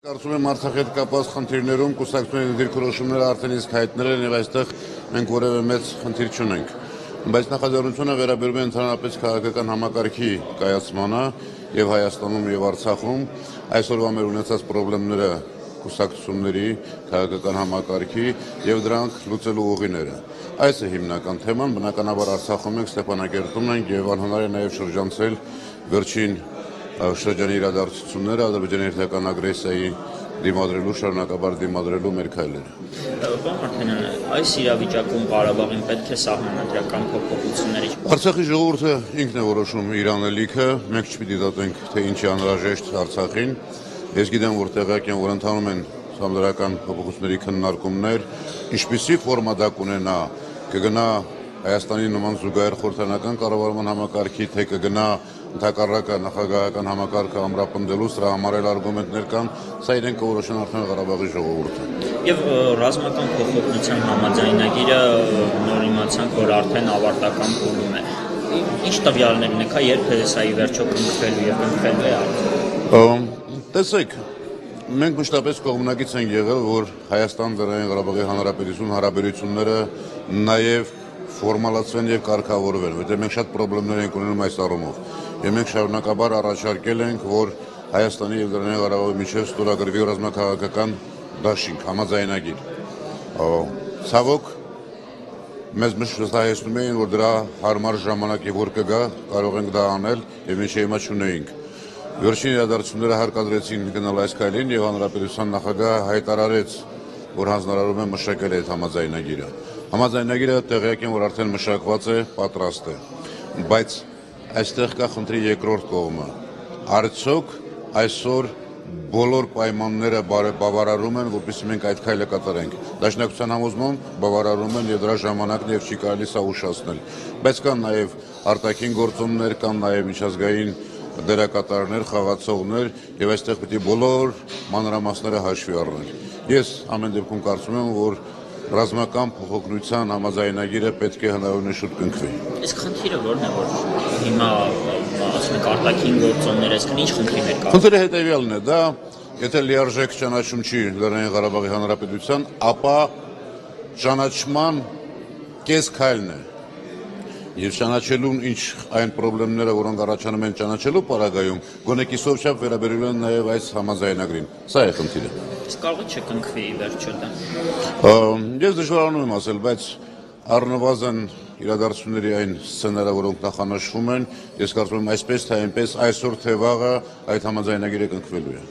Կարծում եմ Արցախի հետ կապված խնդիրներում կուսակցությունների դիրքորոշումները արդեն իսկ հայտնել են եւ այստեղ մենք որևէ մեծ խնդիր չունենք։ Բայց նախաձեռնությունը վերաբերում է ընդհանրապես քաղաքական համակարգի կայացմանը եւ Հայաստանում եւ Արցախում այսօրվա մեր ունեցած խնդիրները կուսակցությունների քաղաքական համակարգի եւ դրանք լուծելու ուղիները։ Այս է հիմնական թեման, բնականաբար Արցախում ենք, Ստեփանակերտում ենք եւ անհնար է նաեւ շրջանցել վերջին շրջանի իրադարձությունները Ադրբեջանի հերթական ագրեսիայի դիմադրելու շարունակաբար դիմադրելու մեր քայլերը։ Պարոն Մարտիրոսյան, այս իրավիճակում Ղարաբաղին պետք է սահմանադրական փոփոխություններ։ Արցախի ժողովուրդը ինքն է որոշում իր անելիքը, մենք չպիտի դատենք, թե ինչի անհրաժեշտ Արցախին։ Ես գիտեմ, որ տեղյակ եմ, որ ընթանում են սահմանադրական փոփոխությունների քննարկումներ, ինչպիսի ֆորմա դա կունենա, կգնա Հայաստանի նման զուգահեռ խորհրդարանական կառավարման համակարգի, թե կգնա ընդհակառակը նախագահական համակարգը ամրապնդելու, սրա համար էլ արգումենտներ կան, սա իրեն կորոշեն արդեն Ղարաբաղի ժողովուրդը։ Եվ ռազմական փոփոխության համաձայնագիրը նոր իմացանք, որ արդեն ավարտական փուլում է։ Ինչ տվյալներ ունեք, երբ է սա ի վերջո կնքվելու եւ կնքվելու է արդեն։ Տեսեք, մենք մշտապես կողմնակից ենք եղել, որ Հայաստան-Լեռնային Ղարաբաղի Հանրապետություն հարաբերությունները նաեւ ֆորմալացվեն եւ կարգավորվեն, որտեղ մենք շատ խնդիրներ ենք ունենում այս առումով։ Եվ մենք շարունակաբար առաջարկել ենք, որ Հայաստանի եւ Լեռնային Ղարաբաղի միջեւ ստորագրվի ռազմաքաղաքական դաշինք, համաձայնագիր։ Ցավոք, մեզ մշտահայտում էին, որ դրա հարմար ժամանակի որ կգա, կարող ենք դա անել եւ ինչ հիմա չունեինք։ Վերջին իրադարձությունները հարկադրեցին գնալ այս քայլին եւ հանրապետության նախագահը հայտարարեց, որ հանձնարարում է մշակել այդ համաձայնագիրը։ Համաձայնագիրը տեղյակ են, որ արդեն մշակված է, պատրաստ է, բայց այստեղ կա խնդրի երկրորդ կողմը։ Արդյոք այսօր բոլոր պայմանները բավարարում են, որպեսզի մենք այդ քայլը կատարենք։ Դաշնակցության համոզմամբ բավարարում են եւ դրա ժամանակն եւ չի կարելի սա ուշացնել։ Բայց կան նաեւ արտաքին գործոններ, կան նաեւ միջազգային դերակատարներ, խաղացողներ եւ այստեղ պետք է բոլոր մանրամասները հաշվի առնել։ Ես ամեն դեպքում կարծում եմ, որ ռազմական փոխօգնության համաձայնագիրը պետք է հնարավորինս շուտ կնքվի։ Իսկ խնդիրը ո՞րն է, որ հիմա ասում եք արտաքին գործոններ, այսինքն ինչ խնդիրներ կա։ Խնդիրը հետեւյալն է, դա եթե լիարժեք ճանաչում չի Լեռնային Ղարաբաղի Հանրապետության, ապա ճանաչման կես քայլն է։ Եվ ճանաչելուն ինչ այն խնդիրները, որոնք առաջանում են ճանաչելու պարագայում, գոնե կիսով չափ վերաբերելու են նաև այս համաձայնագրին։ Սա է խնդիրը։ Իսկ կարող է չկնքվի ի վերջո դա։ Ես դժվարանում եմ ասել, բայց առնվազն իրադարձությունների այն սցենարը, որոնք նախանշվում են, ես կարծում եմ այսպես թե այնպես այսօր թե վաղը այդ համաձայնագիրը կնքվելու է։